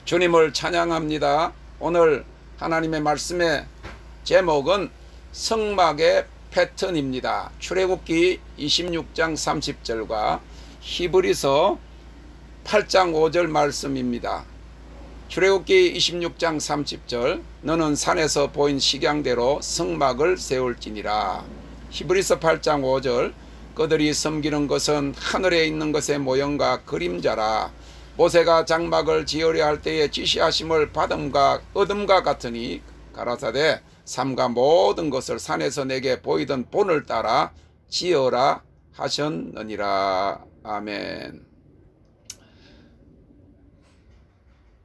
주님을 찬양합니다. 오늘 하나님의 말씀의 제목은 성막의 패턴입니다. 출애굽기 26장 30절과 히브리서 8장 5절 말씀입니다. 출애굽기 26장 30절 너는 산에서 보인 식양대로 성막을 세울지니라. 히브리서 8장 5절 그들이 섬기는 것은 하늘에 있는 것의 모형과 그림자라. 모세가 장막을 지으려 할 때에 지시하심을 얻음과 같으니 가라사대 삼가 모든 것을 산에서 내게 보이던 본을 따라 지어라 하셨느니라. 아멘.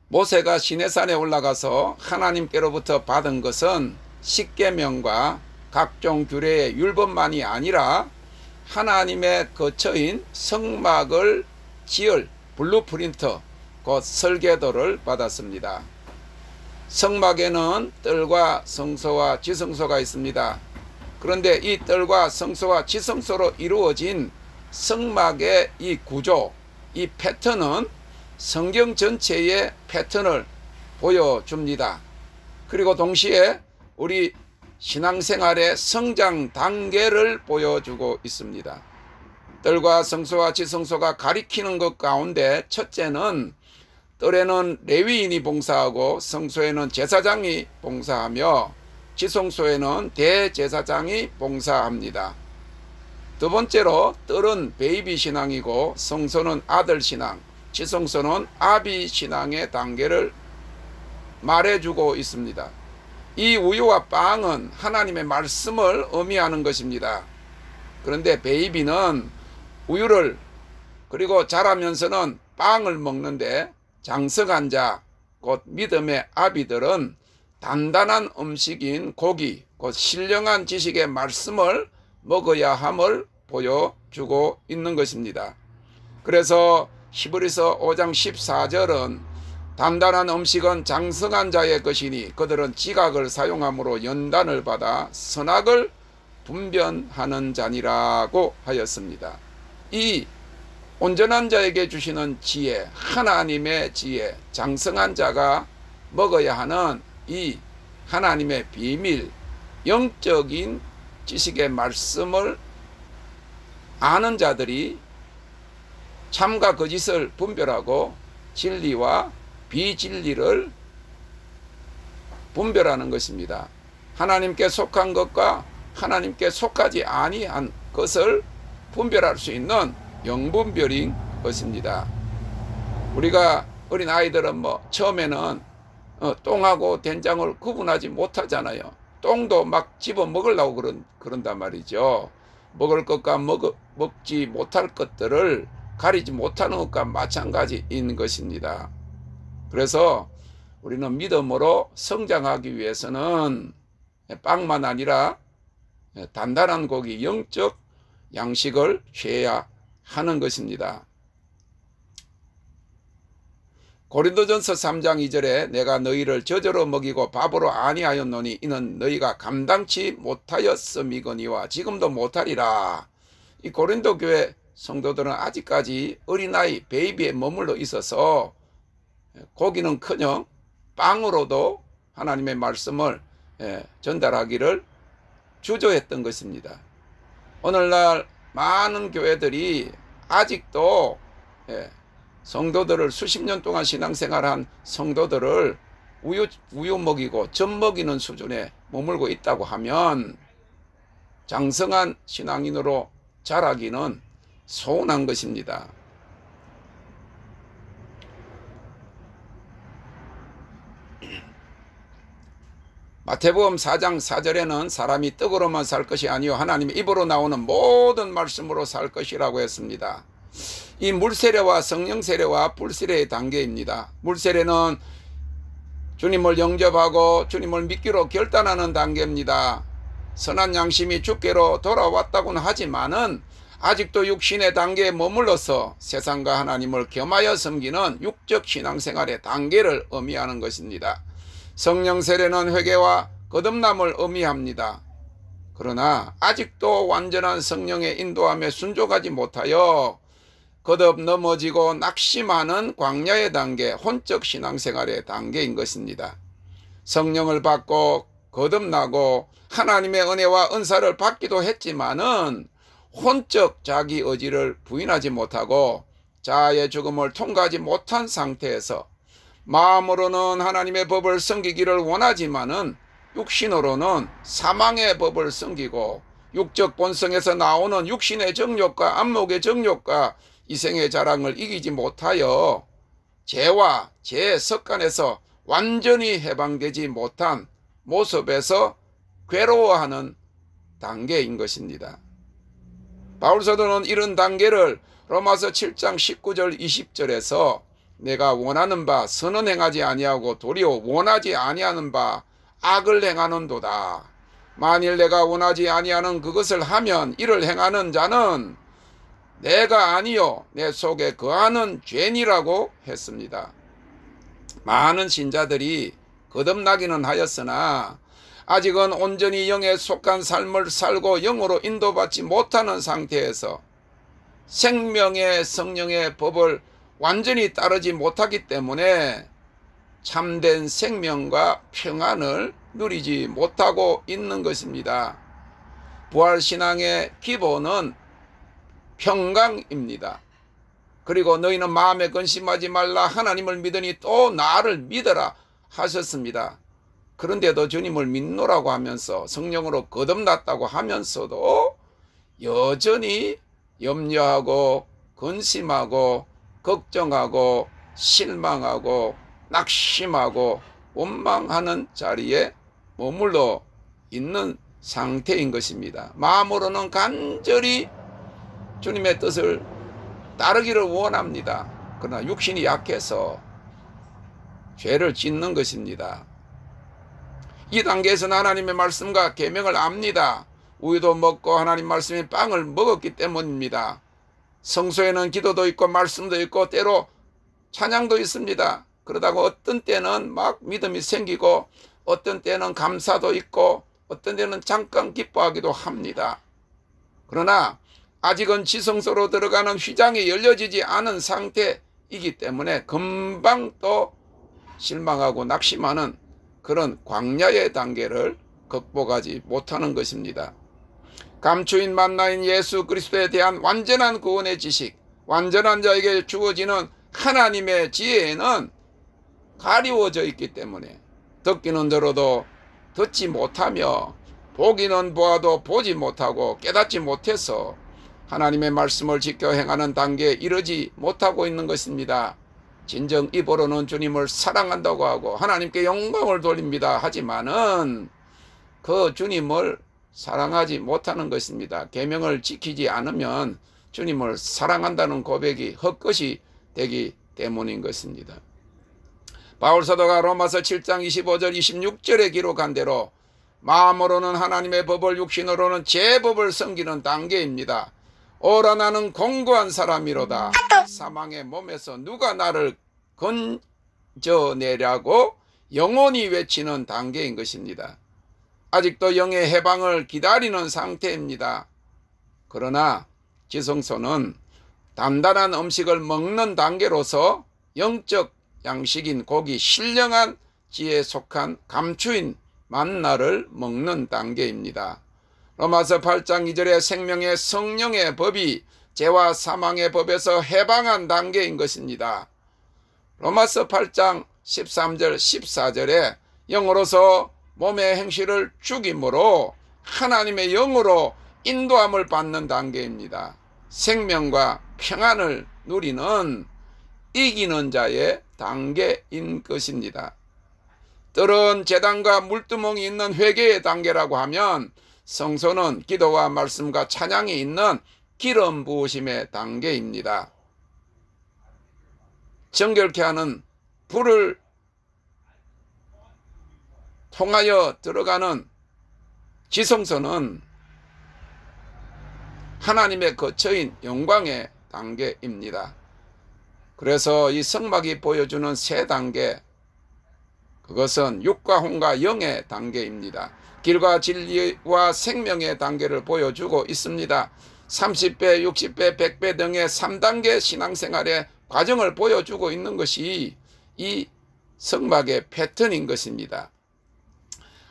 모세가 시내산에 올라가서 하나님께로부터 받은 것은 십계명과 각종 규례의 율법만이 아니라 하나님의 거처인 성막을 지을 블루프린트 곧 설계도를 받았습니다. 성막에는 뜰과 성소와 지성소가 있습니다. 그런데 이 뜰과 성소와 지성소로 이루어진 성막의 이 구조, 이 패턴은 성경 전체의 패턴을 보여줍니다. 그리고 동시에 우리 신앙생활의 성장 단계를 보여주고 있습니다. 뜰과 성소와 지성소가 가리키는 것 가운데 첫째는 뜰에는 레위인이 봉사하고 성소에는 제사장이 봉사하며 지성소에는 대제사장이 봉사합니다. 두 번째로 뜰은 베이비 신앙이고 성소는 아들 신앙, 지성소는 아비 신앙의 단계를 말해주고 있습니다. 이 우유와 빵은 하나님의 말씀을 의미하는 것입니다. 그런데 베이비는 우유를 그리고 자라면서는 빵을 먹는데 장성한 자, 곧 믿음의 아비들은 단단한 음식인 고기, 곧 신령한 지식의 말씀을 먹어야 함을 보여주고 있는 것입니다. 그래서 히브리서 5장 14절은 단단한 음식은 장성한 자의 것이니 그들은 지각을 사용함으로 연단을 받아 선악을 분별하는 자니라고 하였습니다. 이 온전한 자에게 주시는 지혜, 하나님의 지혜, 장성한 자가 먹어야 하는 이 하나님의 비밀, 영적인 지식의 말씀을 아는 자들이 참과 거짓을 분별하고 진리와 비진리를 분별하는 것입니다. 하나님께 속한 것과 하나님께 속하지 아니한 것을 분별할 수 있는 영분별인 것입니다. 우리가 어린 아이들은 처음에는 똥하고 된장을 구분하지 못하잖아요. 똥도 막 집어 먹으려고 그런단 말이죠. 먹을 것과 먹지 못할 것들을 가리지 못하는 것과 마찬가지인 것입니다. 그래서 우리는 믿음으로 성장하기 위해서는 빵만 아니라 단단한 고기, 영적 양식을 취해야 하는 것입니다. 고린도전서 3장 2절에 내가 너희를 저저로 먹이고 밥으로 아니하였노니 이는 너희가 감당치 못하였음이거니와 지금도 못하리라. 이 고린도 교회 성도들은 아직까지 어린아이 베이비에 머물러 있어서 고기는커녕 빵으로도 하나님의 말씀을 전달하기를 주저했던 것입니다. 오늘날 많은 교회들이 아직도 성도들을 수십 년 동안 신앙생활한 성도들을 우유 먹이고 젖 먹이는 수준에 머물고 있다고 하면 장성한 신앙인으로 자라기는 서운한 것입니다. 마태복음 4장 4절에는 사람이 떡으로만 살 것이 아니요 하나님의 입으로 나오는 모든 말씀으로 살 것이라고 했습니다. 이 물세례와 성령세례와 불세례의 단계입니다. 물세례는 주님을 영접하고 주님을 믿기로 결단하는 단계입니다. 선한 양심이 주께로 돌아왔다고는 하지만은 아직도 육신의 단계에 머물러서 세상과 하나님을 겸하여 섬기는 육적 신앙생활의 단계를 의미하는 것입니다. 성령 세례는 회개와 거듭남을 의미합니다. 그러나 아직도 완전한 성령의 인도함에 순종하지 못하여 거듭 넘어지고 낙심하는 광야의 단계, 혼적 신앙생활의 단계인 것입니다. 성령을 받고 거듭나고 하나님의 은혜와 은사를 받기도 했지만은 혼적 자기 의지를 부인하지 못하고 자아의 죽음을 통과하지 못한 상태에서 마음으로는 하나님의 법을 섬기기를 원하지만은 육신으로는 사망의 법을 섬기고 육적 본성에서 나오는 육신의 정욕과 안목의 정욕과 이생의 자랑을 이기지 못하여 죄와 죄의 습관에서 완전히 해방되지 못한 모습에서 괴로워하는 단계인 것입니다. 바울사도는 이런 단계를 로마서 7장 19절 20절에서 내가 원하는 바 선은 행하지 아니하고 도리어 원하지 아니하는 바 악을 행하는도다. 만일 내가 원하지 아니하는 그것을 하면 이를 행하는 자는 내가 아니요 내 속에 거하는 죄니라고 했습니다. 많은 신자들이 거듭나기는 하였으나 아직은 온전히 영에 속한 삶을 살고 영으로 인도받지 못하는 상태에서 생명의 성령의 법을 완전히 따르지 못하기 때문에 참된 생명과 평안을 누리지 못하고 있는 것입니다. 부활신앙의 기본은 평강입니다. 그리고 너희는 마음에 근심하지 말라 하나님을 믿으니 또 나를 믿어라 하셨습니다. 그런데도 주님을 믿노라고 하면서 성령으로 거듭났다고 하면서도 여전히 염려하고 근심하고 걱정하고 실망하고 낙심하고 원망하는 자리에 머물러 있는 상태인 것입니다. 마음으로는 간절히 주님의 뜻을 따르기를 원합니다. 그러나 육신이 약해서 죄를 짓는 것입니다. 이 단계에서는 하나님의 말씀과 계명을 압니다. 우유도 먹고 하나님 말씀의 빵을 먹었기 때문입니다. 성소에는 기도도 있고 말씀도 있고 때로 찬양도 있습니다. 그러다가 어떤 때는 막 믿음이 생기고 어떤 때는 감사도 있고 어떤 때는 잠깐 기뻐하기도 합니다. 그러나 아직은 지성소로 들어가는 휘장이 열려지지 않은 상태이기 때문에 금방 또 실망하고 낙심하는 그런 광야의 단계를 극복하지 못하는 것입니다. 감추인 만나인 예수 그리스도에 대한 완전한 구원의 지식, 완전한 자에게 주어지는 하나님의 지혜에는 가리워져 있기 때문에 듣기는 들어도 듣지 못하며 보기는 보아도 보지 못하고 깨닫지 못해서 하나님의 말씀을 지켜 행하는 단계에 이르지 못하고 있는 것입니다. 진정 입으로는 주님을 사랑한다고 하고 하나님께 영광을 돌립니다. 하지만은 그 주님을 사랑하지 못하는 것입니다. 계명을 지키지 않으면 주님을 사랑한다는 고백이 헛것이 되기 때문인 것입니다. 바울사도가 로마서 7장 25절 26절에 기록한 대로 마음으로는 하나님의 법을 육신으로는 제 법을 섬기는 단계입니다. 오라 나는 공고한 사람이로다. 사망의 몸에서 누가 나를 건져내려고 영원히 외치는 단계인 것입니다. 아직도 영의 해방을 기다리는 상태입니다. 그러나 지성소는 단단한 음식을 먹는 단계로서 영적 양식인 고기, 신령한 지혜에 속한 감추인 만나를 먹는 단계입니다. 로마서 8장 2절에 생명의 성령의 법이 죄와 사망의 법에서 해방한 단계인 것입니다. 로마서 8장 13절 14절에 영으로서 몸의 행실을 죽임으로 하나님의 영으로 인도함을 받는 단계입니다. 생명과 평안을 누리는 이기는 자의 단계인 것입니다. 뜰은 제단과 물두멍이 있는 회개의 단계라고 하면 성소는 기도와 말씀과 찬양이 있는 기름 부으심의 단계입니다. 정결케 하는 불을 통하여 들어가는 지성소는 하나님의 거처인 영광의 단계입니다. 그래서 이 성막이 보여주는 세 단계, 그것은 육과 혼과 영의 단계입니다. 길과 진리와 생명의 단계를 보여주고 있습니다. 30배, 60배, 100배 등의 3단계 신앙생활의 과정을 보여주고 있는 것이 이 성막의 패턴인 것입니다.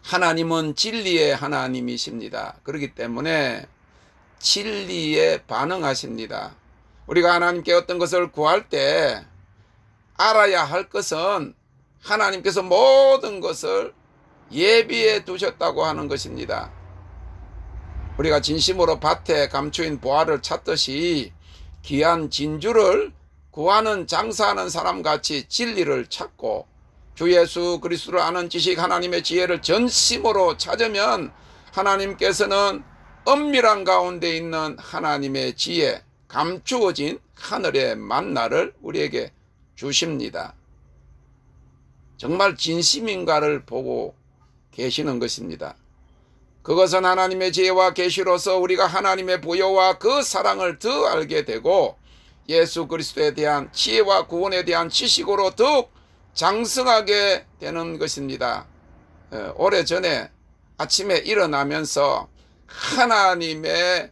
하나님은 진리의 하나님이십니다. 그렇기 때문에 진리에 반응하십니다. 우리가 하나님께 어떤 것을 구할 때 알아야 할 것은 하나님께서 모든 것을 예비해 두셨다고 하는 것입니다. 우리가 진심으로 밭에 감추인 보화를 찾듯이 귀한 진주를 구하는 장사하는 사람같이 진리를 찾고 주 예수 그리스도를 아는 지식 하나님의 지혜를 전심으로 찾으면 하나님께서는 엄밀한 가운데 있는 하나님의 지혜, 감추어진 하늘의 만나를 우리에게 주십니다. 정말 진심인가를 보고 계시는 것입니다. 그것은 하나님의 지혜와 계시로서 우리가 하나님의 보혈과 그 사랑을 더 알게 되고 예수 그리스도에 대한 지혜와 구원에 대한 지식으로 더욱 장성하게 되는 것입니다. 오래전에 아침에 일어나면서 하나님의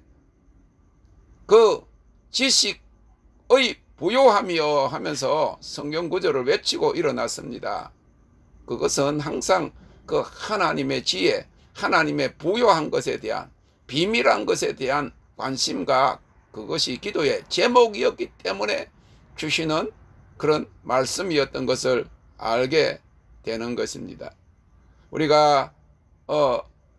그 지식의 부요함이여 하면서 성경 구절을 외치고 일어났습니다. 그것은 항상 그 하나님의 지혜, 하나님의 부요한 것에 대한 비밀한 것에 대한 관심과 그것이 기도의 제목이었기 때문에 주시는 그런 말씀이었던 것을 알게 되는 것입니다. 우리가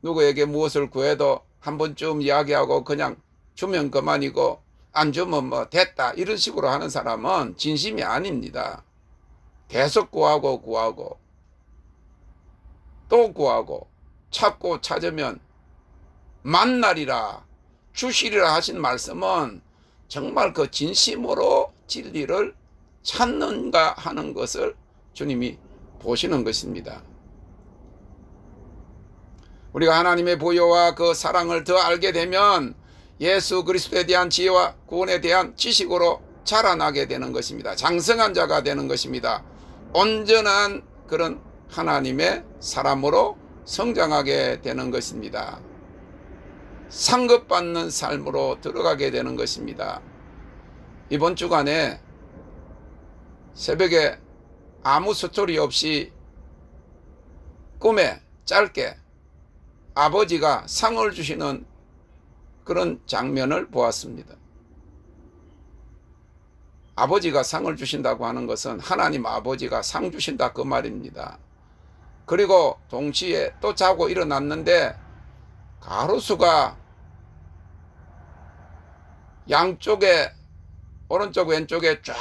누구에게 무엇을 구해도 한 번쯤 이야기하고 그냥 주면 그만이고 안 주면 뭐 됐다 이런 식으로 하는 사람은 진심이 아닙니다. 계속 구하고 구하고 또 구하고 찾고 찾으면 만나리라 주시리라 하신 말씀은 정말 그 진심으로 진리를 찾는가 하는 것을 주님이 보시는 것입니다. 우리가 하나님의 보혈과 그 사랑을 더 알게 되면 예수 그리스도에 대한 지혜와 구원에 대한 지식으로 자라나게 되는 것입니다. 장성한 자가 되는 것입니다. 온전한 그런 하나님의 사람으로 성장하게 되는 것입니다. 상급받는 삶으로 들어가게 되는 것입니다. 이번 주간에 새벽에 아무 스토리 없이 꿈에 짧게 아버지가 상을 주시는 그런 장면을 보았습니다. 아버지가 상을 주신다고 하는 것은 하나님 아버지가 상 주신다 그 말입니다. 그리고 동시에 또 자고 일어났는데 가로수가 양쪽에 오른쪽 왼쪽에 쫙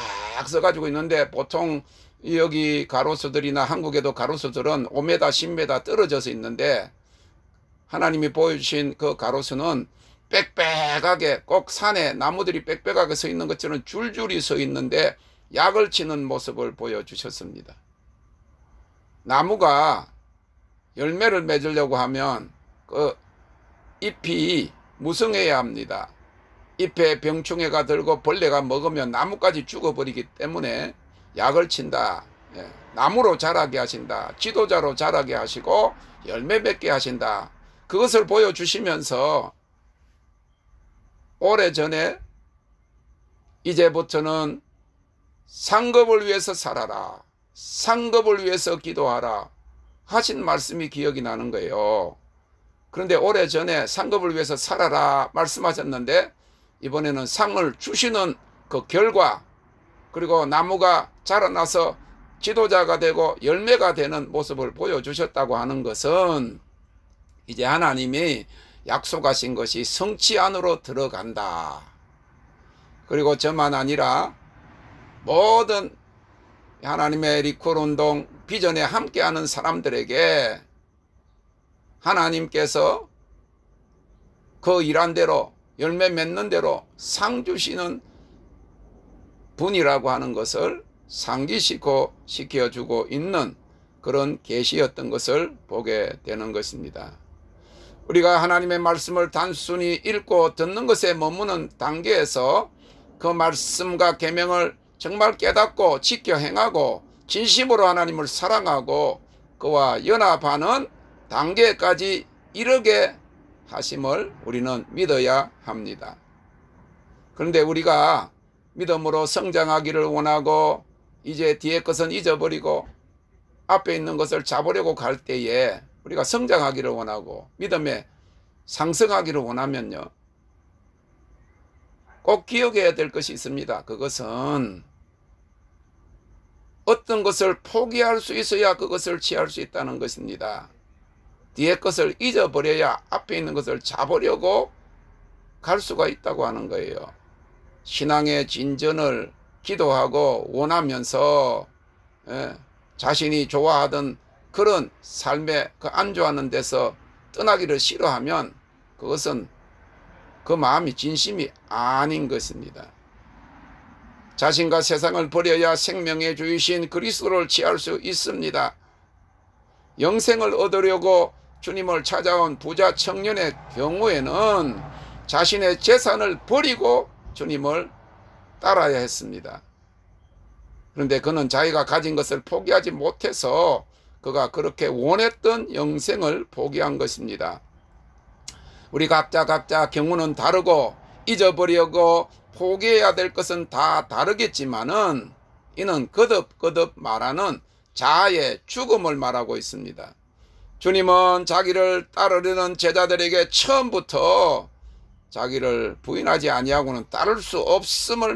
서가지고 있는데 보통 여기 가로수들이나 한국에도 가로수들은 5m 10m 떨어져서 있는데 하나님이 보여주신 그 가로수는 빽빽하게 꼭 산에 나무들이 빽빽하게 서 있는 것처럼 줄줄이 서 있는데 약을 치는 모습을 보여주셨습니다. 나무가 열매를 맺으려고 하면 그 잎이 무성해야 합니다. 잎에 병충해가 들고 벌레가 먹으면 나무까지 죽어버리기 때문에 약을 친다. 나무로 자라게 하신다. 지도자로 자라게 하시고 열매 맺게 하신다. 그것을 보여주시면서 오래전에 이제부터는 상급을 위해서 살아라. 상급을 위해서 기도하라. 하신 말씀이 기억이 나는 거예요. 그런데 오래전에 상급을 위해서 살아라 말씀하셨는데 이번에는 상을 주시는 그 결과 그리고 나무가 자라나서 지도자가 되고 열매가 되는 모습을 보여주셨다고 하는 것은 이제 하나님이 약속하신 것이 성취 안으로 들어간다. 그리고 저만 아니라 모든 하나님의 리콜 운동 비전에 함께하는 사람들에게 하나님께서 그 일한 대로 열매 맺는 대로 상 주시는 분이라고 하는 것을 상기시켜 시켜주고 있는 그런 계시였던 것을 보게 되는 것입니다. 우리가 하나님의 말씀을 단순히 읽고 듣는 것에 머무는 단계에서 그 말씀과 계명을 정말 깨닫고 지켜 행하고 진심으로 하나님을 사랑하고 그와 연합하는 단계까지 이르게 하심을 우리는 믿어야 합니다. 그런데 우리가 믿음으로 성장하기를 원하고 이제 뒤에 것은 잊어버리고 앞에 있는 것을 잡으려고 갈 때에 우리가 성장하기를 원하고 믿음에 상승하기를 원하면요, 꼭 기억해야 될 것이 있습니다. 그것은 어떤 것을 포기할 수 있어야 그것을 취할 수 있다는 것입니다. 뒤에 것을 잊어버려야 앞에 있는 것을 잡으려고 갈 수가 있다고 하는 거예요. 신앙의 진전을 기도하고 원하면서 자신이 좋아하던 그런 삶에 그 안주하는 데서 떠나기를 싫어하면 그것은 그 마음이 진심이 아닌 것입니다. 자신과 세상을 버려야 생명의 주이신 그리스도를 취할 수 있습니다. 영생을 얻으려고 주님을 찾아온 부자 청년의 경우에는 자신의 재산을 버리고 주님을 따라야 했습니다. 그런데 그는 자기가 가진 것을 포기하지 못해서 그가 그렇게 원했던 영생을 포기한 것입니다. 우리 각자 경우는 다르고 잊어버리고 포기해야 될 것은 다 다르겠지만은 이는 거듭거듭 말하는 자아의 죽음을 말하고 있습니다. 주님은 자기를 따르려는 제자들에게 처음부터 자기를 부인하지 아니하고는 따를 수 없음을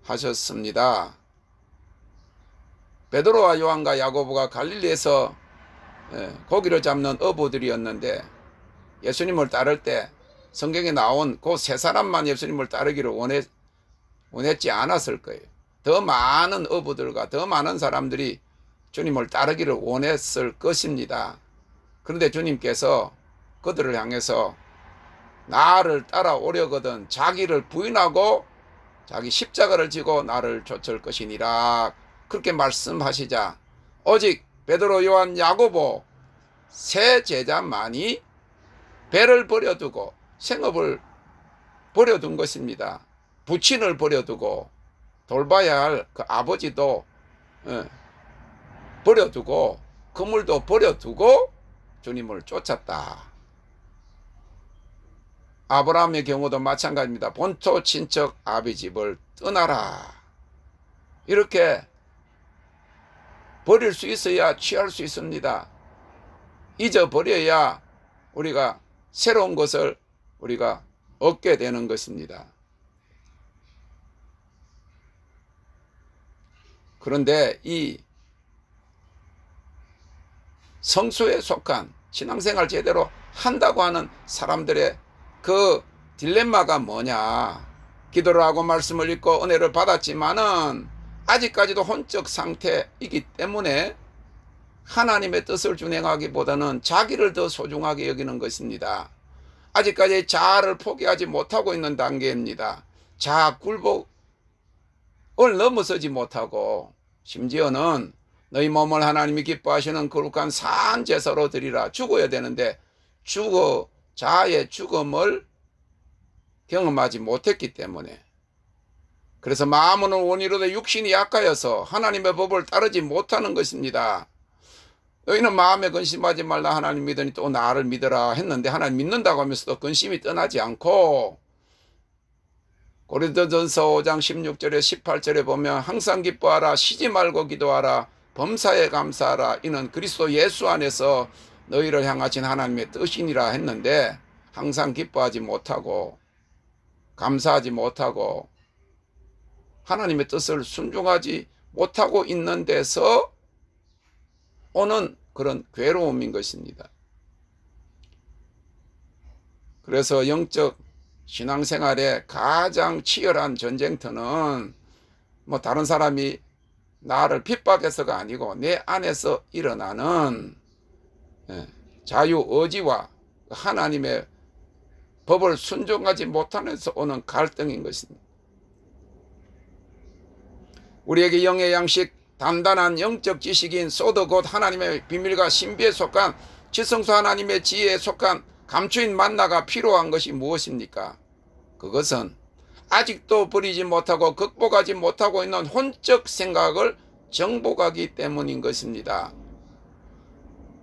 말씀하셨습니다. 베드로와 요한과 야고보가 갈릴리에서 고기를 잡는 어부들이었는데 예수님을 따를 때 성경에 나온 그 세 사람만 예수님을 따르기를 원했지 않았을 거예요. 더 많은 어부들과 더 많은 사람들이 주님을 따르기를 원했을 것입니다. 그런데 주님께서 그들을 향해서 나를 따라오려거든 자기를 부인하고 자기 십자가를 지고 나를 좇을 것이니라 그렇게 말씀하시자 오직 베드로, 요한, 야고보 세 제자만이 배를 버려두고 생업을 버려둔 것입니다. 부친을 버려두고 돌봐야 할 그 아버지도 버려두고 그물도 버려두고 주님을 쫓았다. 아브라함의 경우도 마찬가지입니다. 본토 친척 아비 집을 떠나라. 이렇게 버릴 수 있어야 취할 수 있습니다. 잊어버려야 우리가 새로운 것을 우리가 얻게 되는 것입니다. 그런데 이 성수에 속한 신앙생활 제대로 한다고 하는 사람들의 그 딜레마가 뭐냐. 기도를 하고 말씀을 읽고 은혜를 받았지만은 아직까지도 혼적 상태이기 때문에 하나님의 뜻을 준행하기보다는 자기를 더 소중하게 여기는 것입니다. 아직까지 자아를 포기하지 못하고 있는 단계입니다. 자아 굴복을 넘어서지 못하고 심지어는 너희 몸을 하나님이 기뻐하시는 거룩한 산 제사로 드리라. 죽어야 되는데 자아의 죽음을 경험하지 못했기 때문에 그래서 마음은 원이로되 육신이 약하여서 하나님의 법을 따르지 못하는 것입니다. 너희는 마음에 근심하지 말라 하나님 믿으니 또 나를 믿으라 했는데 하나님 믿는다고 하면서도 근심이 떠나지 않고 고린도전서 5장 16절에 18절에 보면 항상 기뻐하라 쉬지 말고 기도하라 범사에 감사하라 이는 그리스도 예수 안에서 너희를 향하신 하나님의 뜻이니라 했는데 항상 기뻐하지 못하고 감사하지 못하고 하나님의 뜻을 순종하지 못하고 있는 데서 오는 그런 괴로움인 것입니다. 그래서 영적 신앙생활의 가장 치열한 전쟁터는 뭐 다른 사람이 나를 핍박해서가 아니고 내 안에서 일어나는 자유의지와 하나님의 법을 순종하지 못하면서 오는 갈등인 것입니다. 우리에게 영의 양식 단단한 영적 지식인 소드 곧 하나님의 비밀과 신비에 속한 지성소 하나님의 지혜에 속한 감추인 만나가 필요한 것이 무엇입니까? 그것은 아직도 버리지 못하고 극복하지 못하고 있는 혼적 생각을 정복하기 때문인 것입니다.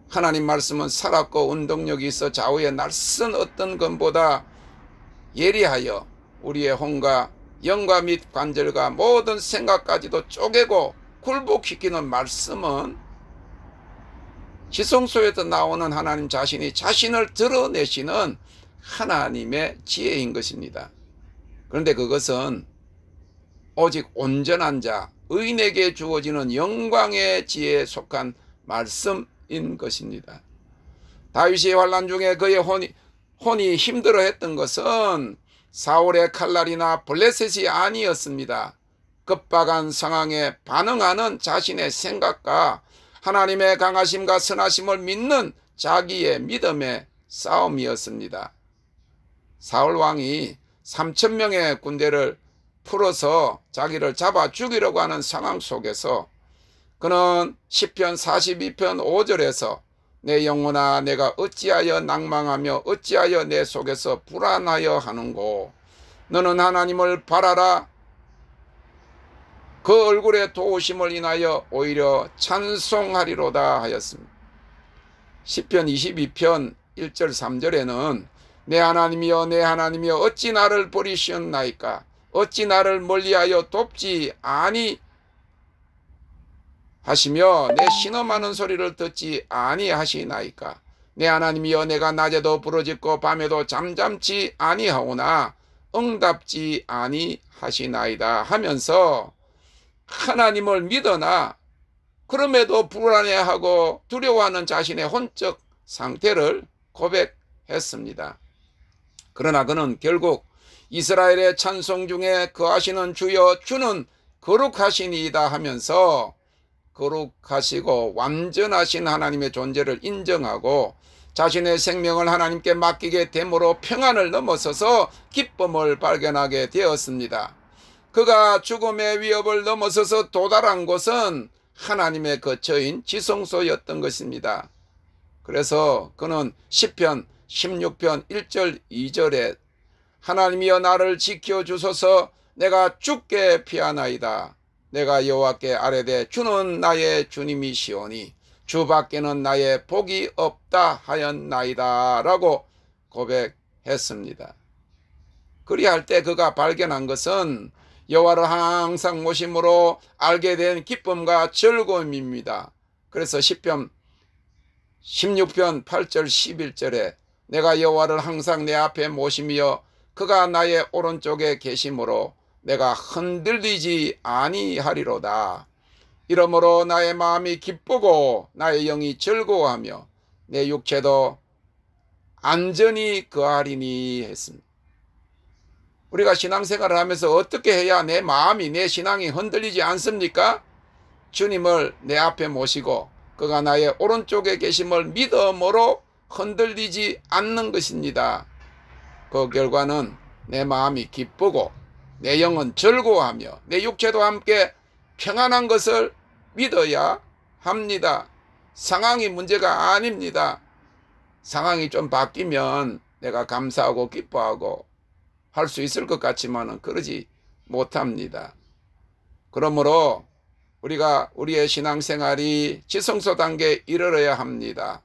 하나님 말씀은 살았고 운동력이 있어 좌우의 날선 어떤 것보다 예리하여 우리의 혼과 영과 및 관절과 모든 생각까지도 쪼개고 굴복시키는 말씀은 지성소에서 나오는 하나님 자신이 자신을 드러내시는 하나님의 지혜인 것입니다. 그런데 그것은 오직 온전한 자, 의인에게 주어지는 영광의 지혜에 속한 말씀인 것입니다. 다윗이 환난 중에 그의 혼이 힘들어했던 것은 사울의 칼날이나 블레셋이 아니었습니다. 급박한 상황에 반응하는 자신의 생각과 하나님의 강하심과 선하심을 믿는 자기의 믿음의 싸움이었습니다. 사울 왕이 3,000명의 군대를 풀어서 자기를 잡아 죽이려고 하는 상황 속에서 그는 시편 42편 5절에서 내 영혼아 내가 어찌하여 낭망하며 어찌하여 내 속에서 불안하여 하는고 너는 하나님을 바라라 그 얼굴의 도우심을 인하여 오히려 찬송하리로다 하였습니다. 시편 22편 1절 3절에는 내 하나님이여 내 하나님이여 어찌 나를 버리셨나이까 어찌 나를 멀리하여 돕지 아니하시며 내 신음하는 소리를 듣지 아니하시나이까 내 하나님이여 내가 낮에도 부르짖고 밤에도 잠잠치 아니하오나 응답지 아니하시나이다 하면서 하나님을 믿으나 그럼에도 불안해하고 두려워하는 자신의 혼적 상태를 고백했습니다. 그러나 그는 결국 이스라엘의 찬송 중에 거하시는 주여 주는 거룩하시니이다 하면서 거룩하시고 완전하신 하나님의 존재를 인정하고 자신의 생명을 하나님께 맡기게 됨으로 평안을 넘어서서 기쁨을 발견하게 되었습니다. 그가 죽음의 위협을 넘어서서 도달한 곳은 하나님의 거처인 지성소였던 것입니다. 그래서 그는 시편 16편 1절 2절에 하나님이여 나를 지켜주소서 내가 죽게 피하나이다. 내가 여호와께 아뢰되 주는 나의 주님이시오니 주 밖에는 나의 복이 없다 하였나이다 라고 고백했습니다. 그리할 때 그가 발견한 것은 여호와를 항상 모심으로 알게 된 기쁨과 즐거움입니다. 그래서 시편 16편 8절 11절에 내가 여호와를 항상 내 앞에 모심이여 그가 나의 오른쪽에 계심으로 내가 흔들리지 아니하리로다. 이러므로 나의 마음이 기쁘고 나의 영이 즐거워하며 내 육체도 안전히 거하리니 했습니다. 우리가 신앙생활을 하면서 어떻게 해야 내 마음이 내 신앙이 흔들리지 않습니까? 주님을 내 앞에 모시고 그가 나의 오른쪽에 계심을 믿음으로 흔들리지 않는 것입니다. 그 결과는 내 마음이 기쁘고 내 영은 즐거워하며 내 육체도 함께 평안한 것을 믿어야 합니다. 상황이 문제가 아닙니다. 상황이 좀 바뀌면 내가 감사하고 기뻐하고 할 수 있을 것 같지만은 그러지 못합니다. 그러므로 우리가 우리의 신앙생활이 지성소 단계에 이르러야 합니다.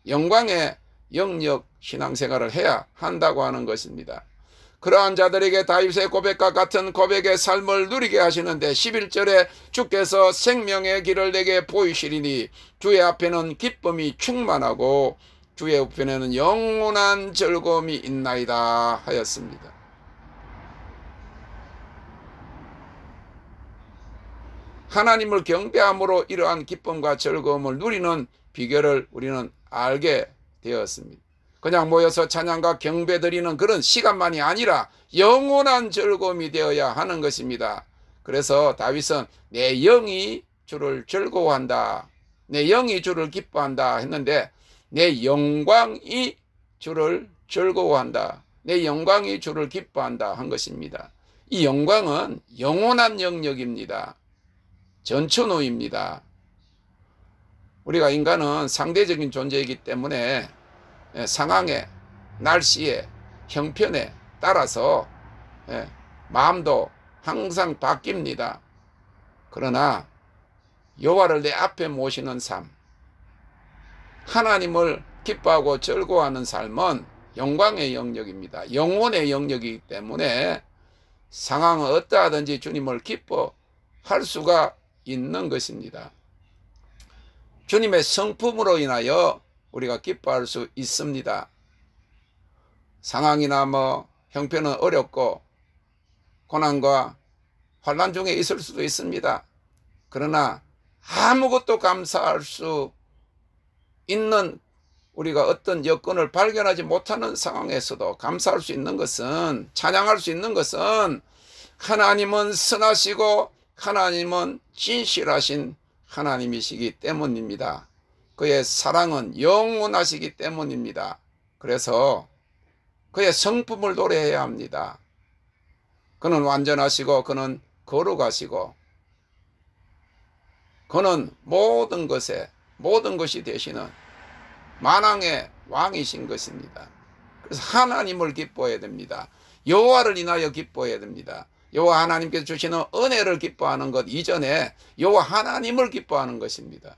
영광의 영역 신앙생활을 해야 한다고 하는 것입니다. 그러한 자들에게 다윗의 고백과 같은 고백의 삶을 누리게 하시는데 11절에 주께서 생명의 길을 내게 보이시리니 주의 앞에는 기쁨이 충만하고 주의 우편에는 영원한 즐거움이 있나이다 하였습니다. 하나님을 경배함으로 이러한 기쁨과 즐거움을 누리는 비결을 우리는 알게 되었습니다. 그냥 모여서 찬양과 경배 드리는 그런 시간만이 아니라 영원한 즐거움이 되어야 하는 것입니다. 그래서 다윗은 내 영이 주를 즐거워한다. 내 영이 주를 기뻐한다 했는데 내 영광이 주를 즐거워한다. 내 영광이 주를 기뻐한다 한 것입니다. 이 영광은 영원한 영역입니다. 전천후입니다. 우리가 인간은 상대적인 존재이기 때문에 상황에, 날씨에, 형편에 따라서 마음도 항상 바뀝니다. 그러나 여호와를 내 앞에 모시는 삶, 하나님을 기뻐하고 즐거워하는 삶은 영광의 영역입니다. 영혼의 영역이기 때문에 상황은 어떠하든지 주님을 기뻐할 수가 있는 것입니다. 주님의 성품으로 인하여 우리가 기뻐할 수 있습니다. 상황이나 형편은 어렵고 고난과 환난 중에 있을 수도 있습니다. 그러나 아무것도 감사할 수 있는 우리가 어떤 여건을 발견하지 못하는 상황에서도 감사할 수 있는 것은, 찬양할 수 있는 것은 하나님은 선하시고 하나님은 진실하신 하나님이시기 때문입니다. 그의 사랑은 영원하시기 때문입니다. 그래서 그의 성품을 노래해야 합니다. 그는 완전하시고 그는 거룩하시고 그는 모든 것이 되시는 만왕의 왕이신 것입니다. 그래서 하나님을 기뻐해야 됩니다. 여호와를 인하여 기뻐해야 됩니다. 여호와 하나님께서 주시는 은혜를 기뻐하는 것 이전에 여호와 하나님을 기뻐하는 것입니다.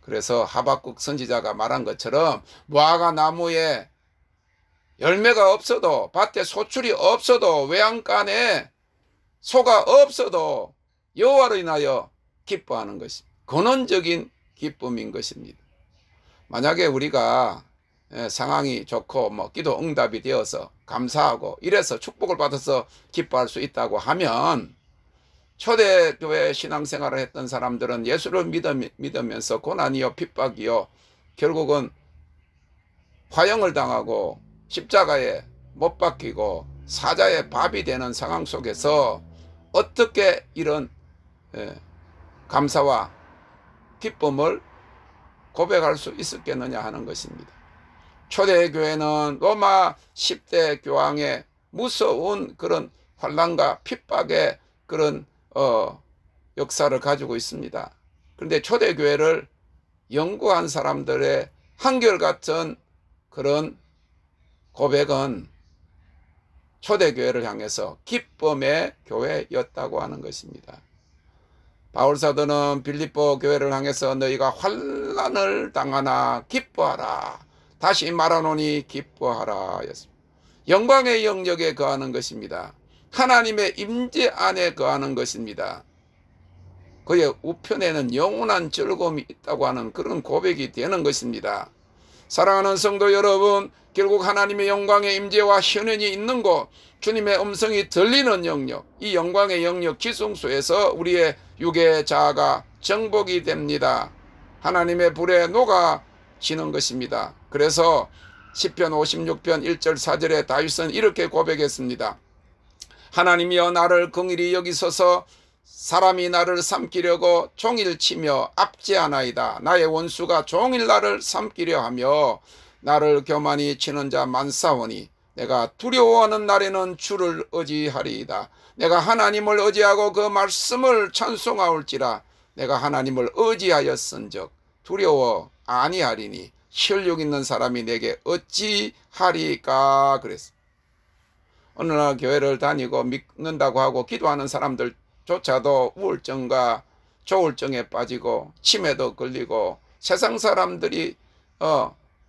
그래서 하박국 선지자가 말한 것처럼 무화과 나무에 열매가 없어도, 밭에 소출이 없어도, 외양간에 소가 없어도 여호와로 인하여 기뻐하는 것이 근원적인 기쁨인 것입니다. 만약에 우리가 상황이 좋고 기도 응답이 되어서 감사하고 이래서 축복을 받아서 기뻐할 수 있다고 하면, 초대교회 신앙생활을 했던 사람들은 예수를 믿으면서 고난이요 핍박이요 결국은 화형을 당하고 십자가에 못 박히고 사자의 밥이 되는 상황 속에서 어떻게 이런 감사와 기쁨을 고백할 수 있었겠느냐 하는 것입니다. 초대교회는 로마 10대 교황의 무서운 그런 환난과 핍박의 그런 역사를 가지고 있습니다. 그런데 초대교회를 연구한 사람들의 한결같은 그런 고백은 초대교회를 향해서 기쁨의 교회였다고 하는 것입니다. 바울사도는 빌립보 교회를 향해서 너희가 환난을 당하나 기뻐하라, 다시 말하노니 기뻐하라 였습니다. 영광의 영역에 거하는 것입니다. 하나님의 임재 안에 거하는 것입니다. 그의 우편에는 영원한 즐거움이 있다고 하는 그런 고백이 되는 것입니다. 사랑하는 성도 여러분, 결국 하나님의 영광의 임재와 현현이 있는 곳, 주님의 음성이 들리는 영역, 이 영광의 영역 지성소에서 우리의 육의 자아가 정복이 됩니다. 하나님의 불에 녹아지는 것입니다. 그래서 시편 56편 1절 4절에 다윗은 이렇게 고백했습니다. 하나님이여 나를 긍휼히 여기소서. 사람이 나를 삼키려고 종일 치며 압제하나이다. 나의 원수가 종일 나를 삼키려 하며 나를 교만히 치는 자 많사오니 내가 두려워하는 날에는 주를 의지하리이다. 내가 하나님을 의지하고 그 말씀을 찬송하올지라. 내가 하나님을 의지하였은즉 두려워 아니하리니 혈육 있는 사람이 내게 어찌하리까 그랬어. 어느 날 교회를 다니고 믿는다고 하고 기도하는 사람들조차도 우울증과 조울증에 빠지고 치매도 걸리고 세상 사람들이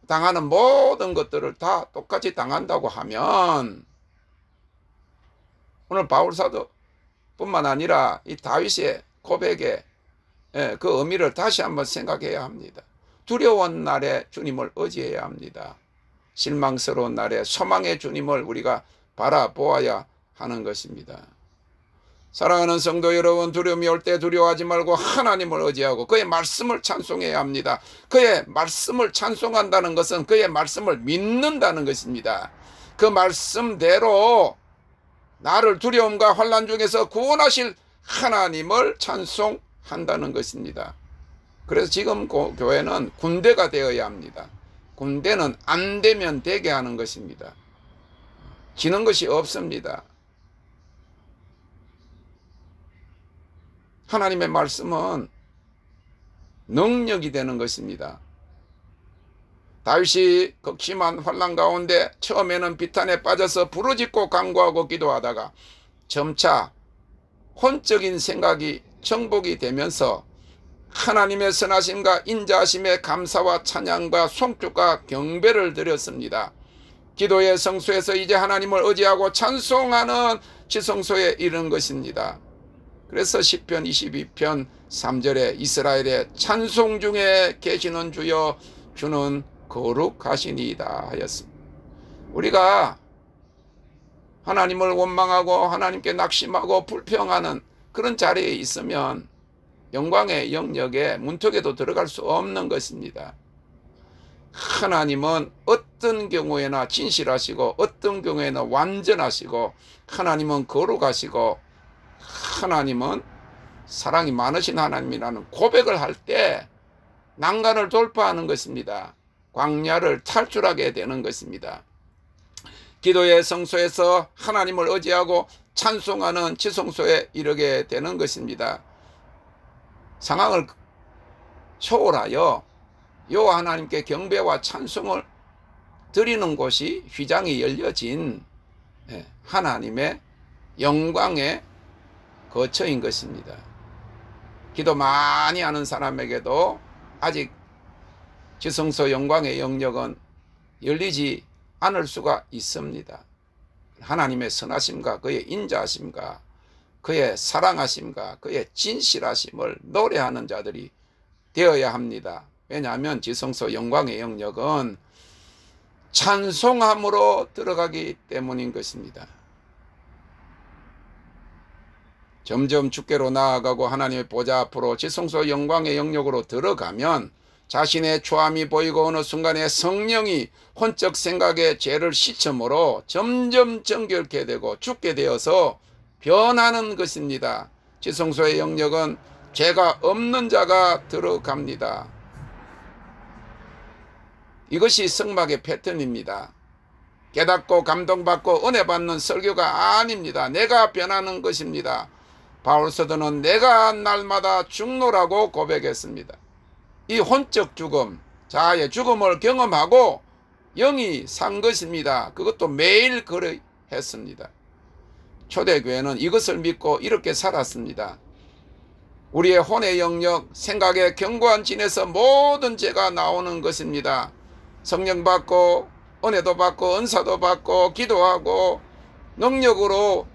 당하는 모든 것들을 다 똑같이 당한다고 하면, 오늘 바울사도 뿐만 아니라 이 다윗의 고백에 그 의미를 다시 한번 생각해야 합니다. 두려운 날에 주님을 의지해야 합니다. 실망스러운 날에 소망의 주님을 우리가 바라보아야 하는 것입니다. 사랑하는 성도 여러분, 두려움이 올 때 두려워하지 말고 하나님을 의지하고 그의 말씀을 찬송해야 합니다. 그의 말씀을 찬송한다는 것은 그의 말씀을 믿는다는 것입니다. 그 말씀대로 나를 두려움과 환난 중에서 구원하실 하나님을 찬송한다는 것입니다. 그래서 지금 교회는 군대가 되어야 합니다. 군대는 안 되면 되게 하는 것입니다. 지는 것이 없습니다. 하나님의 말씀은 능력이 되는 것입니다. 다윗이 극심한 환난 가운데 처음에는 비탄에 빠져서 부르짖고 간구하고 기도하다가 점차 혼적인 생각이 정복이 되면서 하나님의 선하심과 인자하심에 감사와 찬양과 송축과 경배를 드렸습니다. 기도의 성소에서 이제 하나님을 의지하고 찬송하는 지성소에 이른 것입니다. 그래서 시편 22편 3절에 이스라엘의 찬송 중에 계시는 주여 주는 거룩하시니이다 하였습니다. 우리가 하나님을 원망하고 하나님께 낙심하고 불평하는 그런 자리에 있으면 영광의 영역에 문턱에도 들어갈 수 없는 것입니다. 하나님은 어떤 경우에나 진실하시고 어떤 경우에는 완전하시고 하나님은 거룩하시고 하나님은 사랑이 많으신 하나님이라는 고백을 할 때 난간을 돌파하는 것입니다. 광야를 탈출하게 되는 것입니다. 기도의 성소에서 하나님을 의지하고 찬송하는 지성소에 이르게 되는 것입니다. 상황을 초월하여 여호와 하나님께 경배와 찬송을 드리는 곳이 휘장이 열려진 하나님의 영광의 거처인 것입니다. 기도 많이 하는 사람에게도 아직 지성소 영광의 영역은 열리지 않을 수가 있습니다. 하나님의 선하심과 그의 인자하심과 그의 사랑하심과 그의 진실하심을 노래하는 자들이 되어야 합니다. 왜냐하면 지성소 영광의 영역은 찬송함으로 들어가기 때문인 것입니다. 점점 주께로 나아가고 하나님의 보좌 앞으로 지성소 영광의 영역으로 들어가면 자신의 초함이 보이고 어느 순간에 성령이 혼적 생각의 죄를 씻음으로 점점 정결케 되고 죽게 되어서 변하는 것입니다. 지성소의 영역은 죄가 없는 자가 들어갑니다. 이것이 성막의 패턴입니다. 깨닫고 감동받고 은혜 받는 설교가 아닙니다. 내가 변하는 것입니다. 바울 사도는 내가 날마다 죽노라고 고백했습니다. 이 혼적 죽음, 자아의 죽음을 경험하고 영이 산 것입니다. 그것도 매일 그러했습니다. 초대교회는 이것을 믿고 이렇게 살았습니다. 우리의 혼의 영역, 생각의 견고한 진에서 모든 죄가 나오는 것입니다. 성령 받고 은혜도 받고 은사도 받고 기도하고 능력으로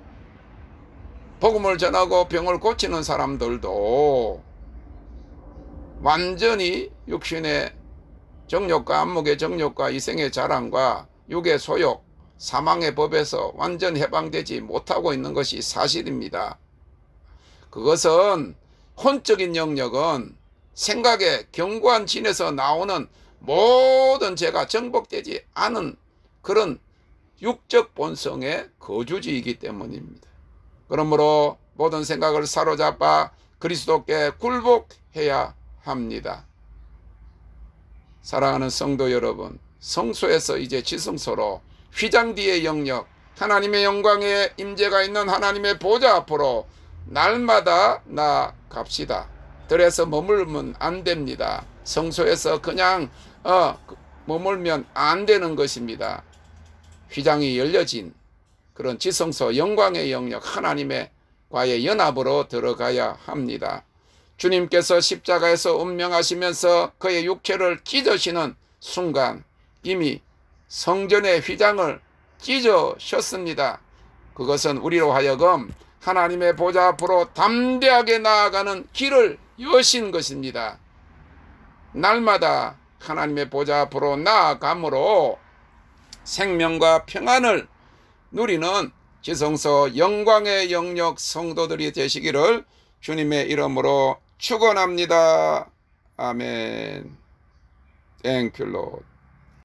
복음을 전하고 병을 고치는 사람들도 완전히 육신의 정욕과 안목의 정욕과 이생의 자랑과 육의 소욕, 사망의 법에서 완전 해방되지 못하고 있는 것이 사실입니다. 그것은 혼적인 영역은 생각의 견고한 진에서 나오는 모든 죄가 정복되지 않은 그런 육적 본성의 거주지이기 때문입니다. 그러므로 모든 생각을 사로잡아 그리스도께 굴복해야 합니다. 사랑하는 성도 여러분, 성소에서 이제 지성소로 휘장 뒤의 영역, 하나님의 영광의 임재가 있는 하나님의 보좌 앞으로 날마다 나아갑시다. 들에서 머물면 안 됩니다. 성소에서 그냥 머물면 안 되는 것입니다. 휘장이 열려진 그런 지성소 영광의 영역, 하나님의 과의 연합으로 들어가야 합니다. 주님께서 십자가에서 운명하시면서 그의 육체를 찢으시는 순간 이미 성전의 휘장을 찢으셨습니다. 그것은 우리로 하여금 하나님의 보좌 앞으로 담대하게 나아가는 길을 여신 것입니다. 날마다 하나님의 보좌 앞으로 나아감으로 생명과 평안을 누리는 지성소 영광의 영역 성도들이 되시기를 주님의 이름으로 축원합니다. 아멘. Thank you, Lord.